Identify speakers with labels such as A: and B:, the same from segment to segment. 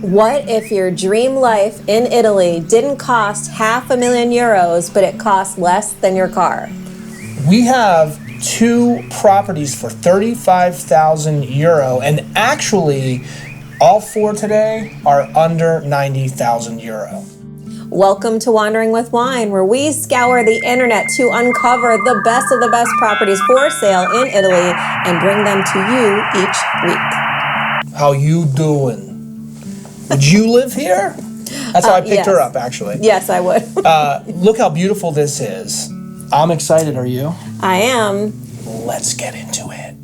A: What if your dream life in Italy didn't cost €500,000, but it cost less than your car?
B: We have 2 properties for €35,000, and actually, all 4 today are under €90,000.
A: Welcome to Wandering with Wine, where we scour the internet to uncover the best of the best properties for sale in Italy and bring them to you each week.
B: How you doing? Would you live here? That's how I picked her up, actually.
A: Yes, I would.
B: Look how beautiful this is. I'm excited, are you?
A: I am.
B: Let's get into it.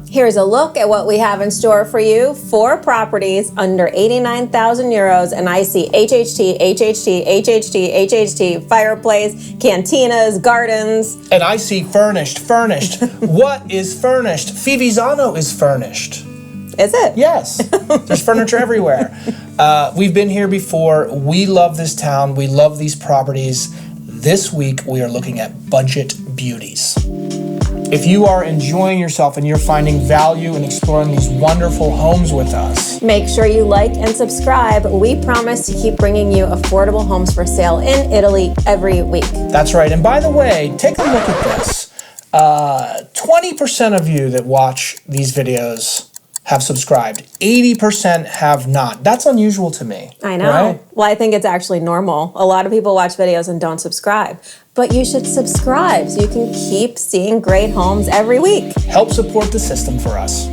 A: Here's a look at what we have in store for you. 4 properties under €89,000, and I see HHT, HHT, HHT, HHT, fireplace, cantinas, gardens.
B: And I see furnished. What is furnished? Fivizzano is furnished.
A: Is it?
B: Yes. There's furniture everywhere. We've been here before. We love this town. We love these properties. This week, we are looking at budget beauties. If you are enjoying yourself and you're finding value in exploring these wonderful homes with us,
A: make sure you like and subscribe. We promise to keep bringing you affordable homes for sale in Italy every week.
B: That's right. And by the way, take a look at this. 20% of you that watch these videos have subscribed. 80% have not. That's unusual to me.
A: I know.
B: Right?
A: Well, I think it's actually normal. A lot of people watch videos and don't subscribe. But you should subscribe so you can keep seeing great homes every week.
B: Help support the system for us.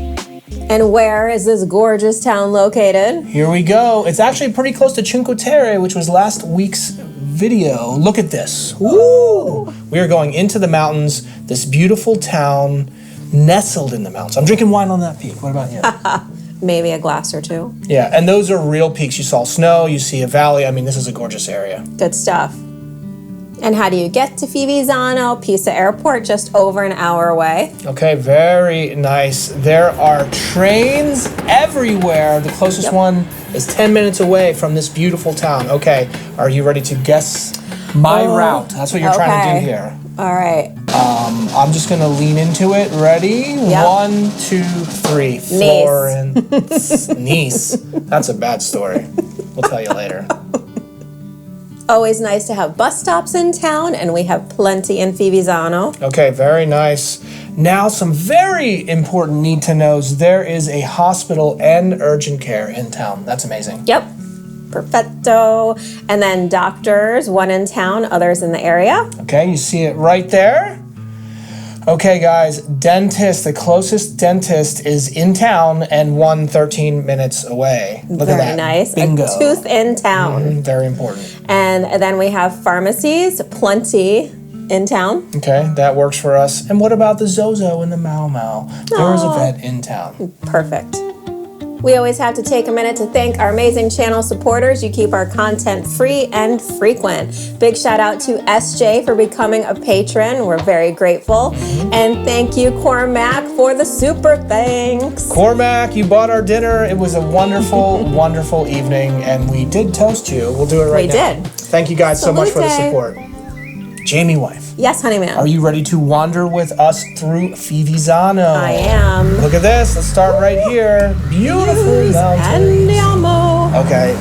A: And where is this gorgeous town located?
B: Here we go. It's actually pretty close to Cinque Terre, which was last week's video. Look at this. Woo! We are going into the mountains, this beautiful town nestled in the mountains. I'm drinking wine on that peak. What about you?
A: Maybe a glass or 2.
B: Yeah, and those are real peaks. You saw snow, you see a valley. I mean, this is a gorgeous area.
A: Good stuff. And how do you get to Fivizzano? Pisa Airport, just over an hour away.
B: Okay, very nice. There are trains everywhere. The closest one is 10 minutes away from this beautiful town. Okay, are you ready to guess my route? That's what you're trying to do here.
A: All right.
B: I'm just going to lean into it. Ready?
A: Yep.
B: 1, 2, 3. Florence. Nice. That's a bad story. We'll tell you later.
A: Always nice to have bus stops in town, and we have plenty in Fivizzano.
B: Okay, very nice. Now, some very important need to knows. There is a hospital and urgent care in town. That's amazing.
A: Yep. Perfecto. And then doctors, one in town, others in the area.
B: Okay, you see it right there. Okay, guys, dentist, the closest dentist is in town and 13 minutes away. Look at that.
A: Very nice.
B: Bingo.
A: A tooth in town.
B: Very important.
A: And then we have pharmacies, plenty in town.
B: Okay, that works for us. And what about the Zozo and the Mau Mau? There is a vet in town.
A: Perfect. We always have to take a minute to thank our amazing channel supporters. You keep our content free and frequent. Big shout out to SJ for becoming a patron. We're very grateful. And thank you, Cormac, for the super thanks.
B: Cormac, you bought our dinner. It was a wonderful, wonderful evening, and we did toast you. We'll do it right now.
A: We did.
B: Thank you guys so much for the support. Jamie wife.
A: Yes, honey man.
B: Are you ready to wander with us through Fivizzano?
A: I am.
B: Look at this. Let's start right here. Beautiful mountains.
A: Andiamo.
B: Okay.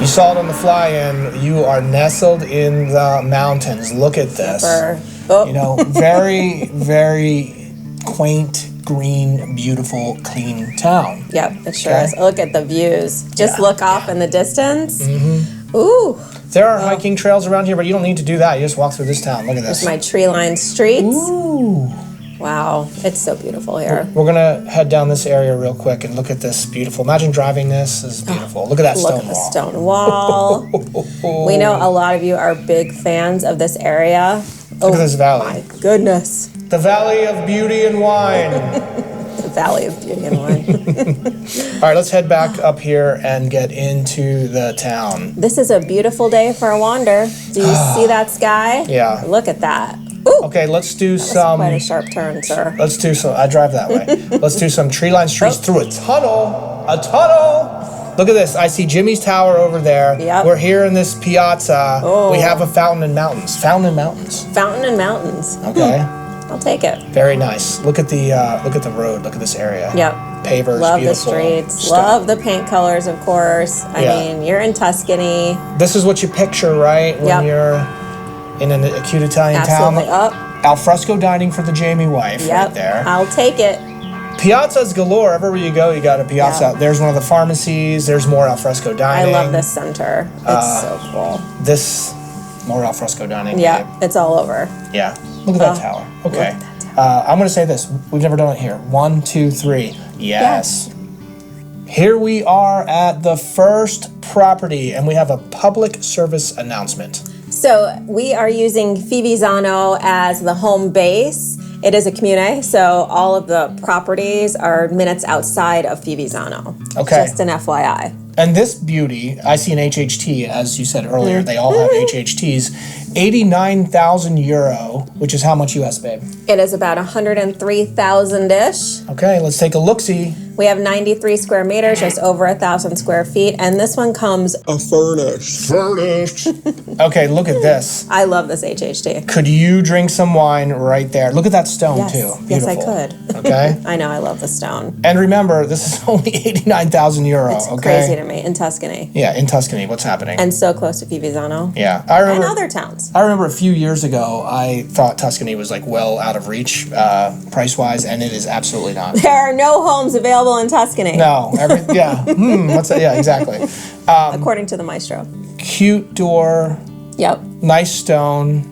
B: You saw it on the fly-in. You are nestled in the mountains. Look at this.
A: Oh.
B: You know, very, very quaint, green, beautiful, clean town.
A: Yep, it sure is. Look at the views. Just look off in the distance. Ooh.
B: There are hiking trails around here, but you don't need to do that. You just walk through this town. Look at this.
A: There's my tree-lined streets.
B: Ooh.
A: Wow, it's so beautiful here.
B: We're going to head down this area real quick and look at this beautiful. Imagine driving this. This is beautiful. Look at that stone wall.
A: Look at the stone wall. We know a lot of you are big fans of this area.
B: Look at this valley.
A: My goodness.
B: The Valley of Beauty and Wine.
A: The Valley of Beauty and Wine.
B: All right, let's head back up here and get into the town.
A: This is a beautiful day for a wander. Do you see that sky?
B: Yeah.
A: Look at that. Ooh.
B: Okay, let's do
A: That's
B: some.
A: quite a sharp turn, sir.
B: Let's do some. I drive that way. Let's do some tree-lined streets through a tunnel. A tunnel. Look at this. I see Jimmy's Tower over there.
A: Yep.
B: We're here in this piazza.
A: Oh.
B: We have a fountain and mountains. Fountain and mountains.
A: Fountain and mountains.
B: Okay.
A: I'll take it.
B: Very nice. Look at the road. Look at this area.
A: Yep.
B: Pavers,
A: Love
B: beautiful.
A: the streets.
B: Stone.
A: Love the paint colors, of course. I mean, you're in Tuscany.
B: This is what you picture, right? When
A: Yep.
B: you're in a cute Italian
A: Absolutely.
B: town. Alfresco dining for the Jamie wife
A: Yep.
B: right there.
A: I'll take it.
B: Piazzas galore. Everywhere you go, you got a piazza.
A: Yeah.
B: There's one of the pharmacies. There's more alfresco
A: I
B: dining.
A: love this center. It's so cool.
B: This, more alfresco dining.
A: Yeah,
B: babe.
A: it's all over.
B: Yeah. Look at that tower. Okay. I'm going to say this. We've never done it here. 1, 2, 3. Yes. Here we are at the first property, and we have a public service announcement.
A: So we are using Fivizzano as the home base. It is a comune, so all of the properties are minutes outside of Fivizzano.
B: Okay.
A: Just an FYI.
B: And this beauty, I see an HHT, as you said earlier, they all have HHTs. 89,000 euro, which is how much US, babe?
A: It is about 103,000-ish.
B: Okay, let's take a look-see.
A: We have 93 square meters, just over 1,000 square feet, and this one comes
C: Furnished.
B: Okay, look at this.
A: I love this HHT.
B: Could you drink some wine right there? Look at that stone,
A: Yes.
B: too.
A: Yes, I
B: Beautiful.
A: could.
B: Okay?
A: I know, I love the stone.
B: And remember, this is only 89,000 euro,
A: It's
B: okay?
A: crazy to me, in Tuscany.
B: Yeah, in Tuscany, what's happening?
A: And so close to Fivizzano.
B: Yeah,
A: And other towns.
B: I remember a few years ago, I thought Tuscany was like well out of reach, price-wise, and it is absolutely not.
A: There are no homes available in Tuscany,
B: No, what's that? Yeah, exactly.
A: according to the maestro.
B: Cute door,
A: Yep.
B: nice stone.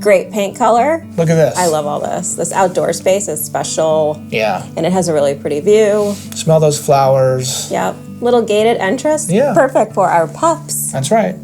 A: Great paint color.
B: Look at this.
A: I love all this. This outdoor space is special,
B: Yeah,
A: and it has a really pretty view.
B: smell those flowers.
A: Yep. Little gated entrance.
B: Yeah.
A: Perfect for our pups.
B: That's right.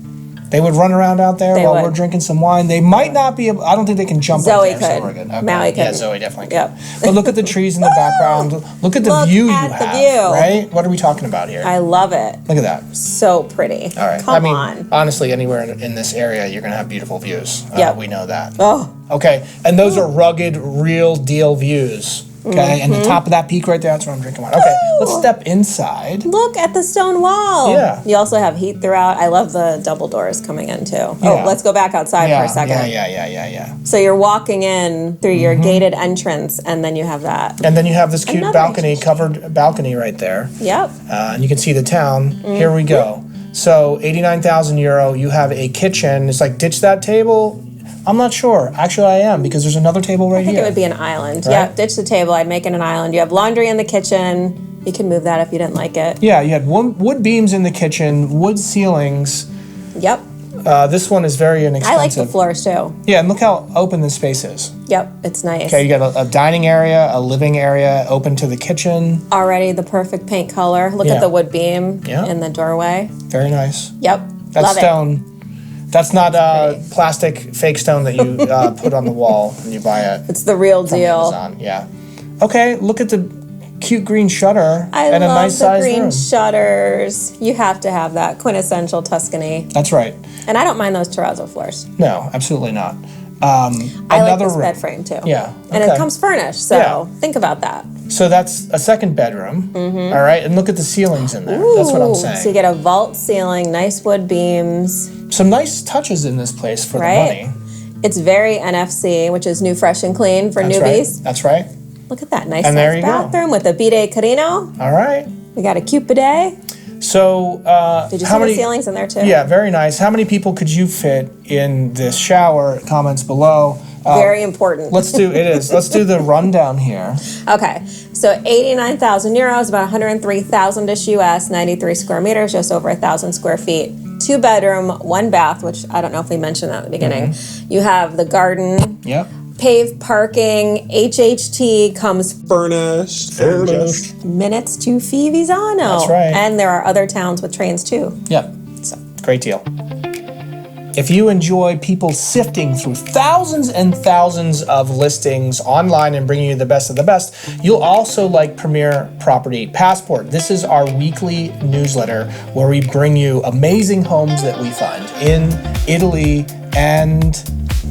B: They would run around out there
A: They
B: while
A: would.
B: we're drinking some wine. They might not be able, I don't think they can jump
A: Zoe
B: up there.
A: could.
B: So we're good. Okay.
A: Maui
B: Yeah,
A: could.
B: Zoe definitely could.
A: Yep.
B: But look at the trees in the background. Look at the
A: Look
B: view
A: at
B: you
A: the
B: have.
A: view.
B: Right? What are we talking about here?
A: I love it.
B: Look at that.
A: So pretty.
B: All right.
A: Come on.
B: Honestly, anywhere in this area, you're going to have beautiful views.
A: Yep.
B: We know that.
A: Oh,
B: Okay. And those are rugged, real deal views. Okay. And the top of that peak right there, that's where I'm drinking wine. Okay. Let's step inside.
A: look at the stone wall.
B: Yeah.
A: You also have heat throughout. I love the double doors coming in too.
B: Yeah.
A: Oh, let's go back outside for a second.
B: Yeah.
A: So you're walking in through your gated entrance, and then you have that.
B: And then you have this cute
A: Another
B: balcony,
A: HHT.
B: covered balcony right there.
A: Yep.
B: And you can see the town. Here we go. So 89,000 euro. You have a kitchen. It's like ditch that table. I'm not sure. Actually, I am because there's another table right
A: I think
B: here.
A: it would be an island.
B: Right.
A: Yeah, ditch the table. I'd make it an island. You have laundry in the kitchen. You can move that if you didn't like it.
B: Yeah, you had wood beams in the kitchen, wood ceilings.
A: Yep.
B: This one is very inexpensive.
A: I like the floors too.
B: Yeah, and look how open this space is.
A: Yep, it's nice.
B: Okay, you got a dining area, a living area, open to the kitchen.
A: Already the perfect paint color. Look
B: Yeah.
A: at the wood beam
B: Yeah.
A: in the doorway.
B: Very nice.
A: Yep.
B: That's
A: Love
B: stone. That's not
A: pretty.
B: plastic fake stone that you put on the wall when you buy it
A: it. It's the real
B: from
A: deal.
B: Amazon. Yeah. Okay, look at the cute green shutter
A: I
B: and a
A: love
B: nice
A: the
B: sized
A: green
B: room.
A: shutters. You have to have that quintessential Tuscany.
B: That's right.
A: And I don't mind those terrazzo floors.
B: No, absolutely not.
A: I like
B: Another
A: this
B: room.
A: bed frame too.
B: Yeah,
A: And
B: okay.
A: it comes furnished, so
B: Yeah.
A: think about that.
B: So that's a second bedroom. All right, and look at the ceilings in there. That's what I'm
A: Ooh,
B: saying.
A: So you get a vault ceiling, nice wood beams,
B: Some nice touches in this place for
A: right?
B: the money.
A: It's very NFC, which is new, fresh, and clean for
B: That's
A: newbies.
B: right. That's right.
A: Look at that nice
B: And there
A: size
B: you go.
A: bathroom with a bidet carino.
B: All right.
A: We got a cute bidet.
B: So
A: Did you
B: how
A: see
B: many
A: the ceilings in there too?
B: Yeah, very nice. How many people could you fit in this shower? Comments below.
A: Very important.
B: Let's do the rundown here.
A: Okay, so 89,000 euros, about 103,000-ish US, 93 square meters, just over 1,000 square feet. 2 bedroom, 1 bath, which I don't know if we mentioned that at the beginning.
B: Mm-hmm.
A: You have the garden,
B: Yep.
A: paved parking, HHT comes
C: Furnished.
A: minutes to Fivizzano.
B: That's right.
A: And there are other towns with trains too.
B: Yep.
A: So
B: Great deal. If you enjoy people sifting through thousands and thousands of listings online and bringing you the best of the best, you'll also like Premier Property Passport. This is our weekly newsletter where we bring you amazing homes that we find in Italy and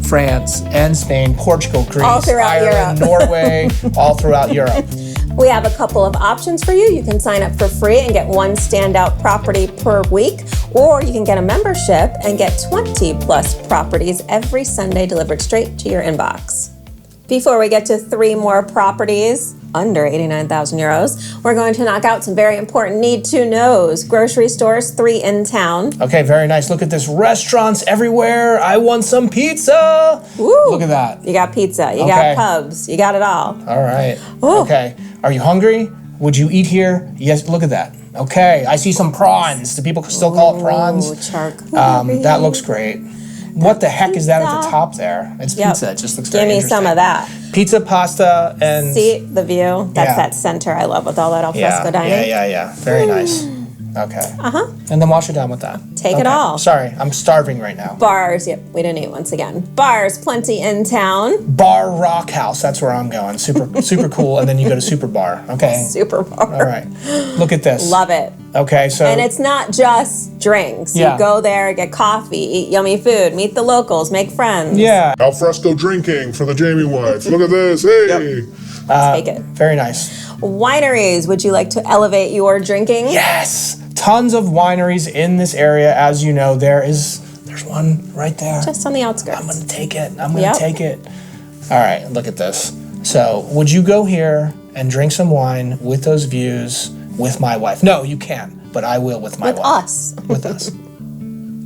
B: France and Spain, Portugal, Greece,
A: All throughout
B: Ireland,
A: Europe.
B: Norway, all throughout Europe.
A: We have a couple of options for you. You can sign up for free and get one standout property per week, or you can get a membership and get 20 plus properties every Sunday delivered straight to your inbox. Before we get to 3 more properties under 89,000 euros, we're going to knock out some very important need-to-knows. Grocery stores, 3 in town.
B: Okay, very nice. Look at this. Restaurants everywhere. I want some pizza.
A: Woo.
B: Look at that.
A: You got pizza, you
B: Okay.
A: got pubs, you got it all.
B: All right.
A: Ooh.
B: Okay. Are you hungry? Would you eat here? Yes. Look at that. Okay. I see some prawns. Do people still call it prawns?
A: Ooh, charcuterie.
B: That looks great. What the heck is that at the
A: Pizza.
B: top there? It's
A: Yep.
B: pizza. It just looks very
A: Give me
B: interesting.
A: some of that.
B: Pizza, pasta, and
A: See the view? That's
B: Yeah.
A: that center I love with all that al fresco dining.
B: yeah. Very nice. Okay.
A: Uh-huh.
B: And then wash it down with that.
A: Take it
B: Okay.
A: all.
B: Sorry, I'm starving right now.
A: Bars, yep, we didn't eat once again. Bars, plenty in town.
B: Bar Rock House. That's where I'm going. Super cool. And then you go to Super Bar. Okay.
A: Super bar.
B: All right. Look at this.
A: Love it.
B: Okay, so
A: And it's not just drinks.
B: Yeah.
A: You go there, get coffee, eat yummy food, meet the locals, make friends.
B: yeah,
C: Al fresco drinking for the Jamie wife. Look at this. Hey.
A: Take it.
B: very nice.
A: Wineries, would you like to elevate your drinking?
B: Yes, tons of wineries in this area. As you know, there's one right there.
A: Just on the outskirts.
B: I'm gonna take it. I'm gonna
A: Yep.
B: take it. All right, look at this. So, would you go here and drink some wine with those views with my wife? No, you can't, but I will with my
A: With
B: wife.
A: us.
B: With us.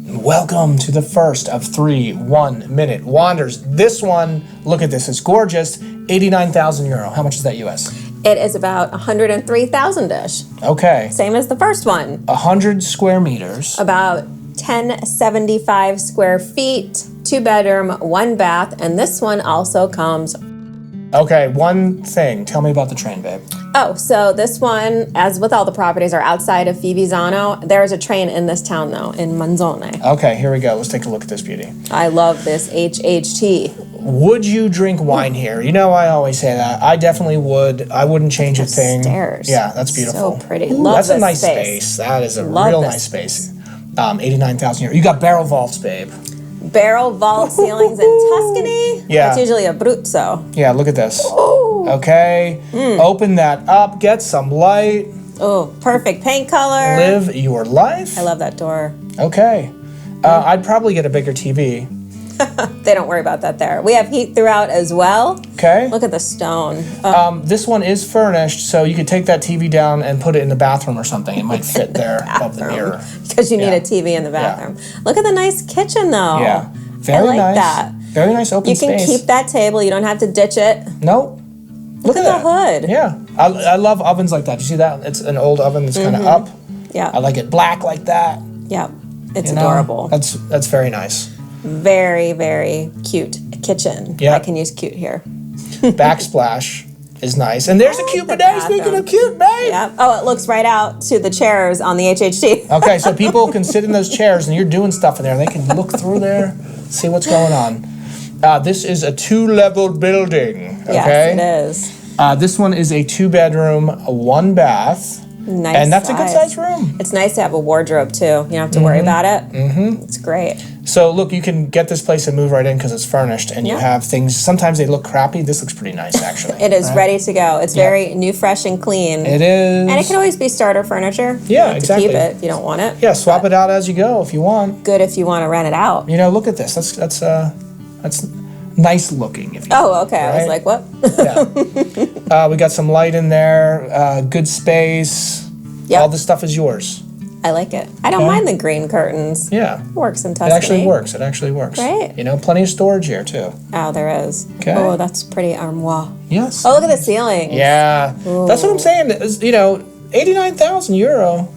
B: Welcome to the first of 3 1-minute wanders. This one, look at this, it's gorgeous. 89,000 euro. How much is that US?
A: It is about 103,000-ish.
B: Okay,
A: Same as the first one.
B: 100 square meters.
A: About 1075 square feet, 2 bedroom, 1 bath, and this one also comes.
B: Okay, one thing. Tell me about the train, babe.
A: Oh, so this one, as with all the properties, are outside of Fivizzano. There is a train in this town, though, in Manzone.
B: Okay, here we go. Let's take a look at this beauty.
A: I love this HHT.
B: Would you drink wine here? You know, I always say that. I definitely would. I wouldn't change a thing.
A: Stairs.
B: Yeah, that's beautiful.
A: So pretty.
B: Ooh,
A: Love
B: that's a
A: this
B: nice
A: space.
B: space. That is a
A: Love
B: real
A: this
B: nice space. 89,000 euros. You got barrel vaults, babe.
A: Barrel vault ceilings in Tuscany.
B: Yeah.
A: It's usually a Bruzzo.
B: Yeah, look at this.
A: Ooh.
B: Okay, open that up. Get some light.
A: Oh, perfect paint color.
B: Live your life.
A: I love that door.
B: Okay. I'd probably get a bigger TV.
A: They don't worry about that there. We have heat throughout as well.
B: Okay.
A: Look at the stone.
B: This one is furnished, so you could take that TV down and put it in the bathroom or something. It might fit there above the mirror.
A: Because you need
B: Yeah.
A: a TV in the bathroom. Look at the nice kitchen, though.
B: Yeah. Very
A: I like
B: nice.
A: that.
B: Very nice open
A: You can
B: space.
A: keep that table. You don't have to ditch it.
B: Nope.
A: Look at
B: that.
A: the hood.
B: Yeah. I love ovens like that. You see that? It's an old oven that's kind of up.
A: Yeah.
B: I like it black like that.
A: Yeah. It's
B: you know?
A: adorable.
B: That's very nice.
A: Very, very cute kitchen.
B: Yeah.
A: I can use cute here.
B: Backsplash is nice. And there's a cute
A: the
B: bidet. Speaking
A: bathroom.
B: of cute, babe.
A: Yeah. Oh, it looks right out to the chairs on the HHT.
B: Okay, so people can sit in those chairs and you're doing stuff in there. They can look through there, see what's going on. This is a 2-level building. Okay.
A: Yes, it is.
B: This one is a 2-bedroom, 1 bath.
A: Nice.
B: And that's a good
A: size.
B: sized room.
A: It's nice to have a wardrobe too. You don't have to worry about it. Mm-hmm. It's great.
B: So look, you can get this place and move right in because it's furnished, and you
A: Yeah.
B: have things. Sometimes they look crappy. This looks pretty nice, actually.
A: It is
B: right?
A: ready to go. It's very new, fresh, and clean.
B: It is.
A: And it can always be starter furniture. You
B: Yeah,
A: don't have
B: exactly.
A: To keep it if you don't want it.
B: Yeah, swap it out as you go if you want.
A: Good if you want to rent it out.
B: You know, look at this. That's nice looking. If you
A: Oh, okay. I was
B: Right?
A: like, what?
B: Yeah. We got some light in there. Good space.
A: Yep.
B: All this stuff is yours.
A: I like it. I don't
B: Okay.
A: mind the green curtains.
B: Yeah.
A: Works in
B: It
A: Tuscany.
B: actually works. It actually works.
A: Right.
B: You know, plenty of storage here too.
A: Oh, there is.
B: Okay.
A: Oh, that's pretty armoire.
B: Yes.
A: Oh, look at the ceiling.
B: Yeah. That's what I'm saying. Is, you know, 89,000 euro.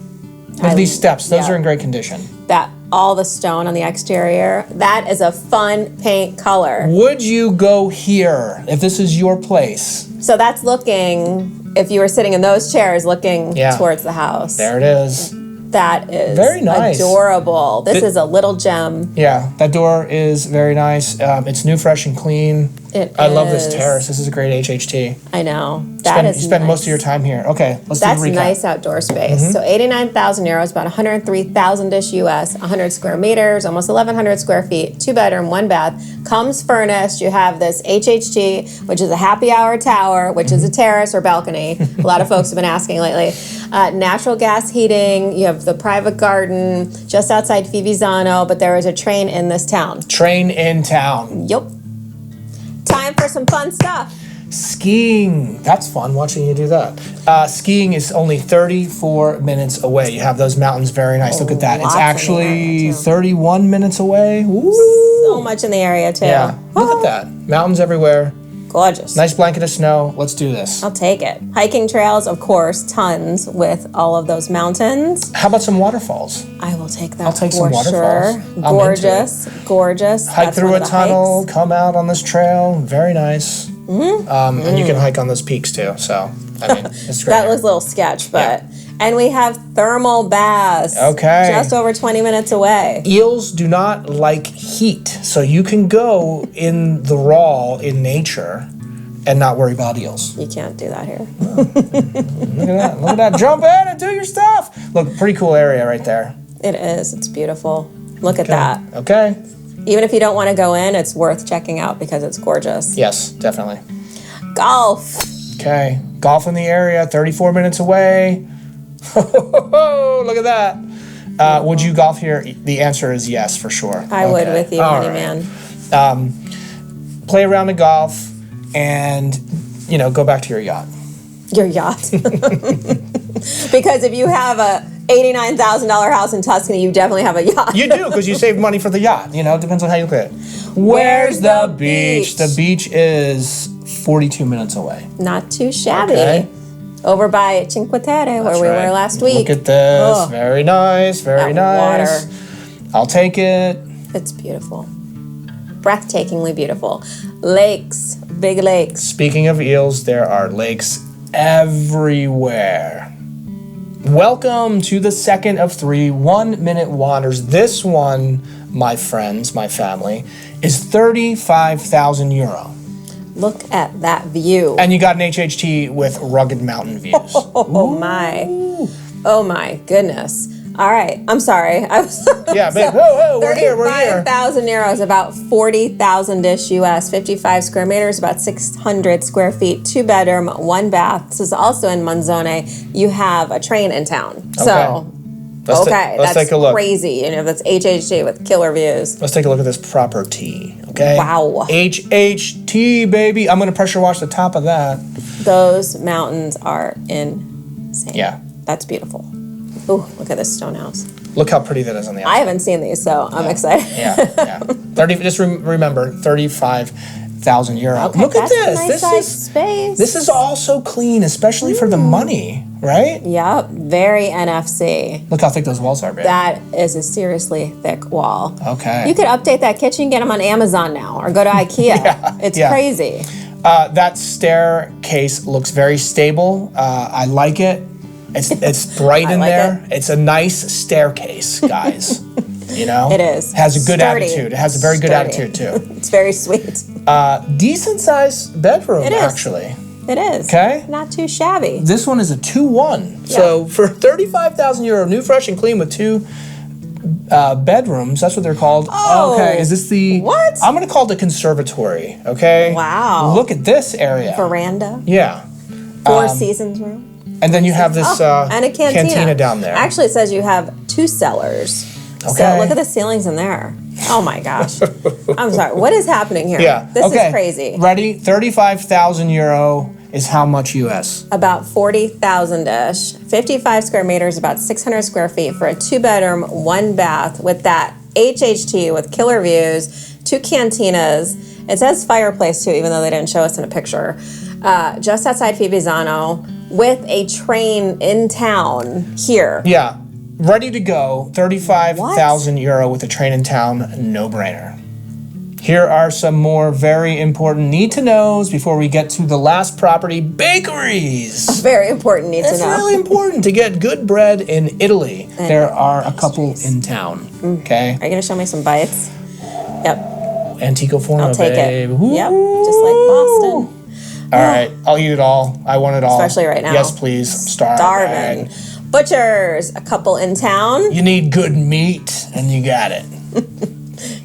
B: Look at these steps. Those
A: yeah.
B: are in great condition.
A: That all the stone on the exterior. That is a fun paint color.
B: Would you go here if this is your place?
A: So that's looking. If you were sitting in those chairs, looking
B: Yeah.
A: towards the house.
B: There it is.
A: That is
B: Very nice.
A: adorable. This is a little gem.
B: Yeah, that door is very nice. It's new, fresh, and clean. I love this terrace. This is a great HHT.
A: I know.
B: You spend most of your time here. Okay, let's do the recap.
A: That's nice outdoor space. So 89,000 euros, about 103,000-ish US, 100 square meters, almost 1,100 square feet, 2-bedroom, 1-bath. Comes furnished. You have this HHT, which is a happy hour tower, which is a terrace or balcony. A lot of folks have been asking lately. Natural gas heating. You have the private garden just outside Fivizzano, but there is a train in this town.
B: Train in town.
A: Yep. Time for some fun stuff.
B: Skiing. That's fun watching you do that. Skiing is only 34 minutes away. You have those mountains, very nice. Look at that. It's actually 31 minutes away. Ooh.
A: So much in the area, too.
B: Yeah. Look at that. Mountains everywhere.
A: Gorgeous.
B: Nice blanket of snow. Let's do this.
A: I'll take it. Hiking trails, of course, tons with all of those mountains.
B: How about some waterfalls?
A: I will take that.
B: I'll take
A: for
B: some waterfalls.
A: Sure. Gorgeous. Gorgeous.
B: Hike
A: That's
B: through
A: one
B: a
A: of the
B: tunnel,
A: hikes.
B: come out on this trail. Very nice. And you can hike on those peaks too. So, I mean, it's great.
A: That was a little sketch, but. And we have thermal baths.
B: Okay.
A: Just over 20 minutes away.
B: Eels do not like heat. So you can go in the raw in nature and not worry about eels.
A: You can't do that here.
B: Look at that. Look at that. Jump in and do your stuff. Look, pretty cool area right there.
A: It is. It's beautiful. Look at that.
B: Okay.
A: Even if you don't want to go in, it's worth checking out because it's gorgeous.
B: Yes, definitely.
A: Golf.
B: Okay. Golf in the area, 34 minutes away. Look at that. Would you golf here? The answer is yes, for sure.
A: I would with you, honey man.
B: Play around the golf and, go back to your yacht.
A: Your yacht. Because if you have a $89,000 house in Tuscany, you definitely have a yacht.
B: You do, because you saved money for the yacht. It depends on how you look at it. Where's the beach? The beach is 42 minutes away.
A: Not too shabby.
B: Okay.
A: Over by Cinque Terre, where we were last week.
B: Look at this. Oh, very nice. Very nice.
A: Water.
B: I'll take it.
A: It's beautiful. Breathtakingly beautiful. Lakes. Big lakes.
B: Speaking of eels, there are lakes everywhere. Welcome to the second of 3 1-minute wanders. This one, my friends, my family, is 35,000 euro.
A: Look at that view.
B: And you got an HHT with rugged mountain views.
A: Oh my goodness. All right, I'm sorry. I was
B: yeah, babe. Whoa, we're here.
A: 35,000 euros, about 40,000-ish US, 55 square meters, about 600 square feet, 2-bedroom, 1-bath. This is also in Monzone. You have a train in town. So,
B: let's take a look.
A: Crazy. That's HHT with killer views.
B: Let's take a look at this property, okay?
A: Wow.
B: HHT, baby. I'm going to pressure wash the top of that.
A: Those mountains are insane.
B: Yeah.
A: That's beautiful. Ooh, look at this stone house.
B: Look how pretty that is on the outside.
A: I haven't seen these, so I'm excited.
B: Yeah. Remember, 35,000 euro.
A: Okay,
B: look at this.
A: Nice size space.
B: This is all so clean, especially for the money, right?
A: Yep, very NFC.
B: Look how thick those walls are, babe.
A: That is a seriously thick wall.
B: Okay.
A: You could update that kitchen, get them on Amazon now, or go to IKEA. It's crazy.
B: That staircase looks very stable. I like it. It's bright in there. It's a nice staircase, guys. It
A: is.
B: Has a good
A: Sturdy.
B: attitude. It has a very good attitude too.
A: It's very sweet.
B: Decent sized bedroom,
A: It is.
B: actually.
A: It is.
B: Okay.
A: Not too shabby.
B: This one is a 2-1.
A: Yeah.
B: So for 35,000 euro, new, fresh, and clean with 2 bedrooms. That's what they're called.
A: Oh.
B: Okay. Is this the
A: What?
B: I'm gonna call it the conservatory. Okay.
A: Wow.
B: Look at this area.
A: Veranda.
B: Yeah.
A: 4 seasons room.
B: And then you have this
A: and a cantina
B: down there.
A: Actually, it says you have 2 cellars.
B: Okay.
A: So look at the ceilings in there. Oh my gosh. I'm sorry. What is happening here?
B: Yeah.
A: This is crazy.
B: Ready? 35,000 euro is how much US?
A: About 40,000-ish. 55 square meters, about 600 square feet for a 2-bedroom, 1-bath with that HHT with killer views, 2 cantinas. It says fireplace too, even though they didn't show us in a picture. Just outside Fivizzano with a train in town here.
B: Yeah. Ready to go. 35,000 euro with a train in town. No brainer. Here are some more very important need-to-knows before we get to the last property, bakeries.
A: Very important need to know.
B: It's really important to get good bread in Italy. There are a couple in town, okay?
A: Are you going to show me some bites? Yep.
B: Antico Forma,
A: I'll take
B: babe.
A: it. Yep, just like Boston.
B: All right, I'll eat it all. I want it all.
A: Especially right now.
B: Yes, please. I'm starving.
A: Butchers, a couple in town.
B: You need good meat, and you got it.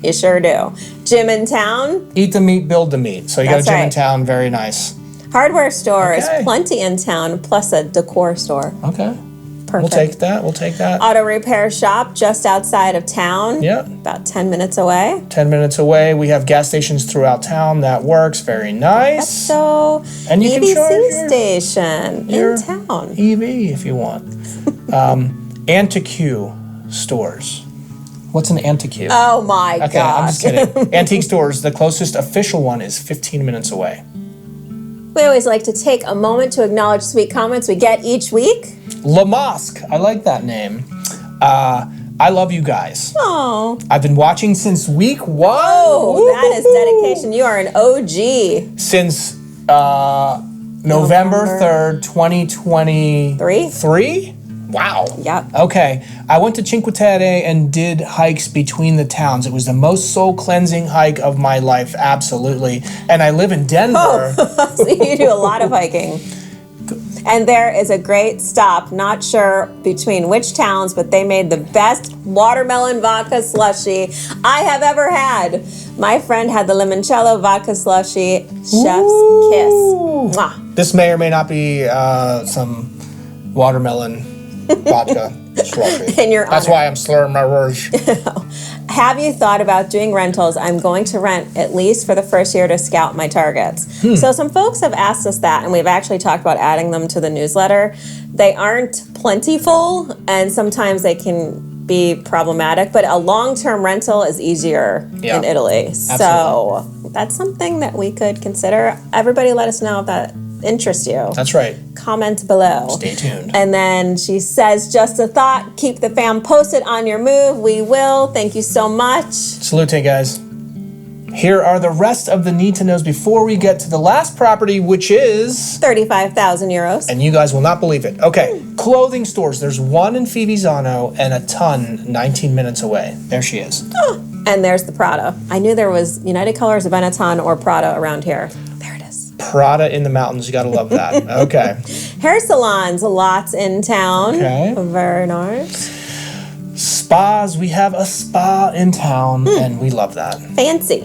A: You sure do. Gym in town.
B: Eat the meat, build the meat. So you got a
A: That's
B: gym in
A: right.
B: town. Very nice.
A: Hardware stores,
B: Okay.
A: plenty in town, plus a decor store.
B: Okay.
A: Perfect.
B: We'll take that.
A: Auto repair shop just outside of town.
B: Yeah.
A: About 10 minutes away.
B: 10 minutes away. We have gas stations throughout town. That works. Very nice.
A: So,
B: And you can
A: EBC
B: charge your-
A: station
B: your
A: in town.
B: EV if you want. Antique stores. What's an antique?
A: Oh my
B: Okay,
A: gosh.
B: I'm just kidding. Antique stores, the closest official one is 15 minutes away.
A: We always like to take a moment to acknowledge sweet comments we get each week.
B: La Mosque, I like that name. I love you guys.
A: Oh,
B: I've been watching since week 1.
A: that is dedication. You are an OG.
B: Since November 3rd, 2023. Wow.
A: Yep.
B: Okay. I went to Cinque Terre and did hikes between the towns. It was the most soul cleansing hike of my life, absolutely. And I live in Denver.
A: So you do a lot of hiking. And there is a great stop, not sure between which towns, but they made the best watermelon vodka slushy I have ever had. My friend had the limoncello vodka slushy, chef's kiss. Mwah.
B: This may or may not be some watermelon vodka slushy.
A: In your
B: That's
A: honor.
B: why I'm slurring my words.
A: Have you thought about doing rentals? I'm going to rent at least for the first year to scout my targets. So some folks have asked us that, and we've actually talked about adding them to the newsletter. They aren't plentiful, and sometimes they can be problematic, but a long-term rental is easier
B: Yeah.
A: in Italy. So that's something that we could consider. Everybody let us know if that interests you.
B: That's right.
A: Comment below.
B: Stay tuned.
A: And then she says, just a thought, keep the fam posted on your move. We will. Thank you so much.
B: Salute, guys. Here are the rest of the need to knows before we get to the last property, which is,
A: 35,000 euros.
B: and you guys will not believe it. Okay, clothing stores. There's one in Fivizzano and a ton 19 minutes away. There she is.
A: And there's the Prada. I knew there was United Colors, Benetton, or Prada around here. There it is.
B: Prada in the mountains. You gotta love that. Okay.
A: Hair salons, lots in town.
B: Okay.
A: Very nice.
B: Spas. We have a spa in town, and we love that.
A: Fancy.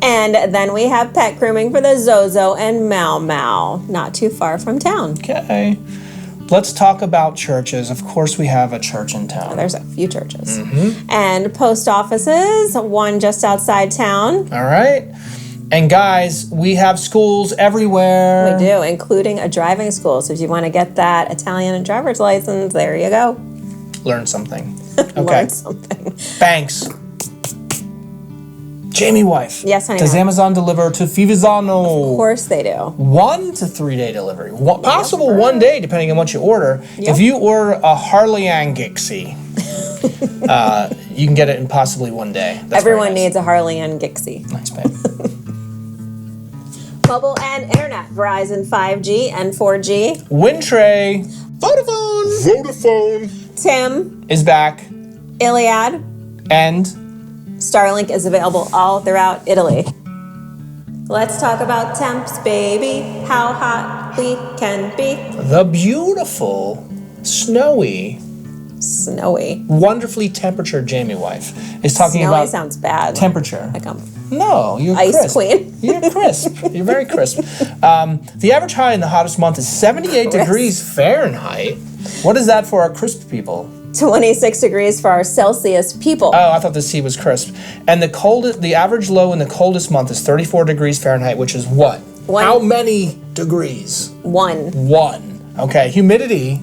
A: And then we have pet grooming for the Zozo and Mau Mau, not too far from town.
B: Okay. Let's talk about churches. Of course, we have a church in town.
A: There's a few churches. And post offices, one just outside town.
B: All right. And guys, we have schools everywhere.
A: We do, including a driving school. So if you want to get that Italian driver's license, there you go.
B: Learn something. Okay.
A: Learn something.
B: Banks. Jamie wife.
A: Yes, honey.
B: Does Amazon deliver to Fivizzano?
A: Of course they do.
B: 1 to 3 day delivery. Possible 1 day, depending on what you order.
A: Yep.
B: If you order a WaWi&x, you can get it in possibly 1 day. That's
A: Everyone
B: very nice.
A: needs a Harley and Gixie.
B: Nice, babe.
A: Mobile and internet, Verizon 5G and 4G.
B: Wintray
C: Vodafone.
A: Tim,
B: is back,
A: Iliad,
B: and
A: Starlink is available all throughout Italy. Let's talk about temps, baby. How hot we can be.
B: the beautiful, snowy,
A: Snowy.
B: temperature Jamie wife is talking
A: Snowy
B: about
A: sounds bad.
B: temperature.
A: Like I'm
B: No, you're
A: Ice
B: crisp.
A: queen.
B: You're crisp. You're very crisp. The average high in the hottest month is 78
A: Crisp.
B: degrees Fahrenheit. What is that for our crisp people?
A: 26 degrees for our Celsius people.
B: Oh, I thought the sea was crisp. And the average low in the coldest month is 34 degrees Fahrenheit, which is what?
A: One.
B: How many degrees?
A: 1.
B: 1. Okay. Humidity.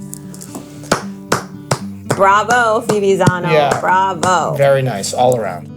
A: Bravo, Fivizzano.
B: Yeah.
A: Bravo.
B: Very nice, all around.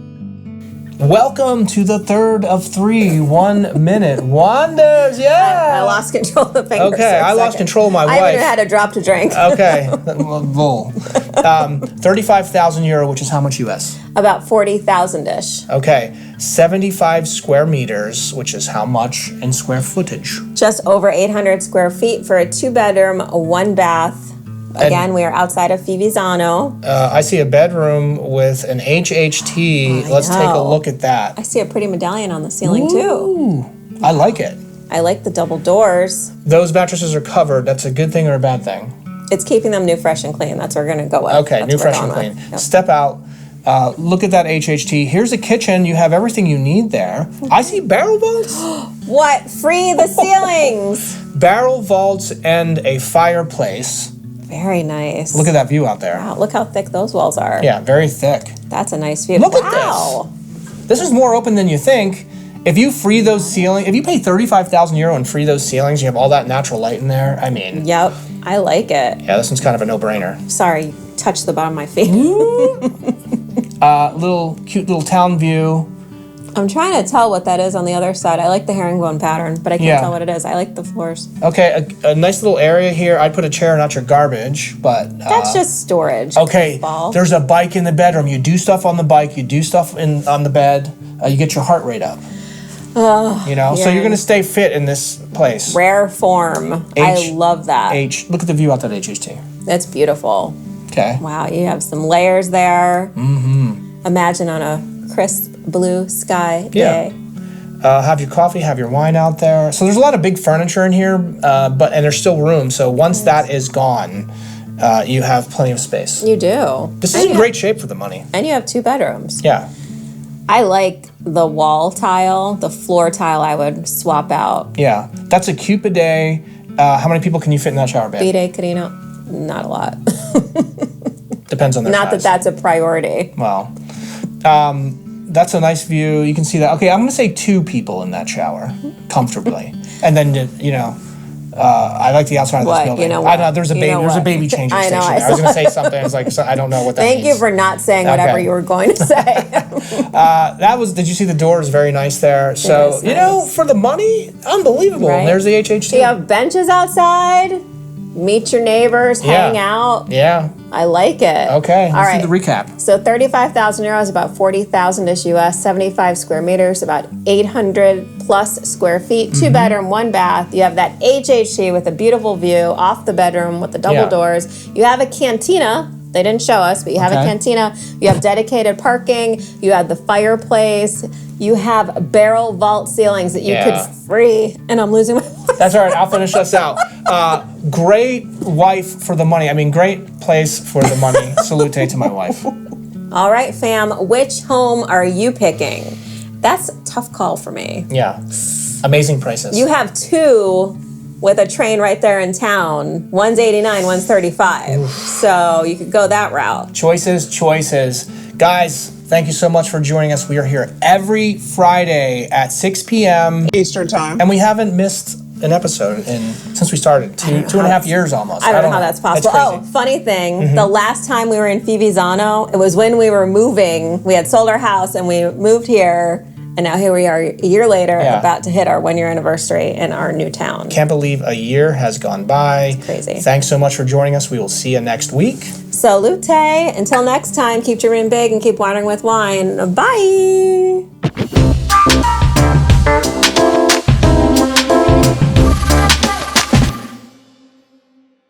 B: Welcome to the third of 3 1-minute wonders. Yeah.
A: I lost control of the fingers.
B: Okay,
A: for a
B: I lost
A: second.
B: control of my
A: I
B: wife.
A: haven't had a drop to drink.
B: Okay. Bull. 35,000 euro, which is how much US?
A: About 40,000-ish.
B: Okay. 75 square meters, which is how much in square footage?
A: Just over 800 square feet for a 2-bedroom, 1-bath, Again, we are outside of Fivizzano.
B: I see a bedroom with an HHT. Let's take a look at that.
A: I see a pretty medallion on the ceiling too.
B: Ooh, I like it.
A: I like the double doors.
B: Those mattresses are covered. That's a good thing or a bad thing?
A: It's keeping them new, fresh, and clean. That's what we're going to go with.
B: Okay,
A: That's
B: new,
A: what we're
B: fresh, and
A: going
B: clean.
A: with. Yep.
B: Step out. Look at that HHT. Here's a kitchen. You have everything you need there. I see barrel vaults.
A: What? Free the ceilings.
B: Barrel vaults and a fireplace.
A: Very nice.
B: Look at that view out there.
A: Wow, look how thick those walls are.
B: Yeah, very thick.
A: That's a nice view.
B: Look
A: wow.
B: at this. This is more open than you think. If you free those ceilings, if you pay 35,000 euro and free those ceilings, you have all that natural light in there. I mean.
A: Yep, I like it.
B: Yeah, this one's kind of a no-brainer.
A: Sorry, touch the bottom of my feet.
B: Cute little town view.
A: I'm trying to tell what that is on the other side. I like the herringbone pattern, but I can't tell what it is. I like the floors.
B: Okay, a nice little area here. I'd put a chair, not your garbage, but...
A: That's just storage.
B: Okay,
A: Ball.
B: there's a bike in the bedroom. You do stuff on the bike. You do stuff on the bed. You get your heart rate up. You know, so you're going to stay fit in this place.
A: Rare form. I love that.
B: Look at the view out that HHT.
A: That's beautiful.
B: Okay.
A: Wow, you have some layers there. Mm-hmm. Imagine on a crisp blue sky day.
B: Have your coffee, have your wine out there. So there's a lot of big furniture in here, and there's still room. So once that is gone, you have plenty of space.
A: You do.
B: This is in great shape for the money.
A: And you have 2 bedrooms.
B: Yeah.
A: I like the wall tile. The floor tile I would swap out.
B: Yeah. That's a cute bidet. How many people can you fit in that shower babe?
A: Bidet, Carino? Not a lot.
B: Depends on their
A: Not
B: size.
A: that that's a priority.
B: Well, that's a nice view. You can see that. Okay, I'm going to say 2 people in that shower comfortably. And then, I like the outside of this building.
A: You know
B: I know there's a baby changing station. I was going to say something. It's like, so I don't know what that means.
A: Thank you for not saying whatever you were going to say.
B: Did you see the door is very nice there? So,
A: nice.
B: for the money, unbelievable.
A: Right.
B: And there's the HHT.
A: You have benches outside. Meet your neighbors, hang out.
B: Yeah.
A: I like it.
B: Okay,
A: All
B: let's
A: right.
B: do the recap.
A: So 35,000 euros, about 40,000 ish US, 75 square meters, about 800 plus square feet, 2 bedroom, 1 bath. You have that HHT with a beautiful view off the bedroom with the double doors. You have a cantina. They didn't show us, but you have a cantina. You have dedicated parking. You have the fireplace. You have barrel vault ceilings that you could free. And I'm losing my voice.
B: That's all right. I'll finish us out. Great wife for the money. I mean, great place for the money. Salute to my wife.
A: All right, fam. Which home are you picking? That's a tough call for me.
B: Yeah. Amazing prices.
A: You have 2 with a train right there in town. One's 89, one's 35. Oof. So you could go that route.
B: Choices. Guys, thank you so much for joining us. We are here every Friday at 6 p.m.
D: Eastern time.
B: And we haven't missed an episode since we started. 2.5 years almost.
A: I don't know how that's possible.
B: That's crazy.
A: Funny thing, the last time we were in Fivizzano, it was when we were moving. We had sold our house and we moved here. And now here we are a year later, about to hit our 1-year anniversary in our new town.
B: Can't believe a year has gone by.
A: It's crazy.
B: Thanks so much for joining us. We will see you next week.
A: Salute. Until next time, keep dreaming big and keep watering with wine. Bye.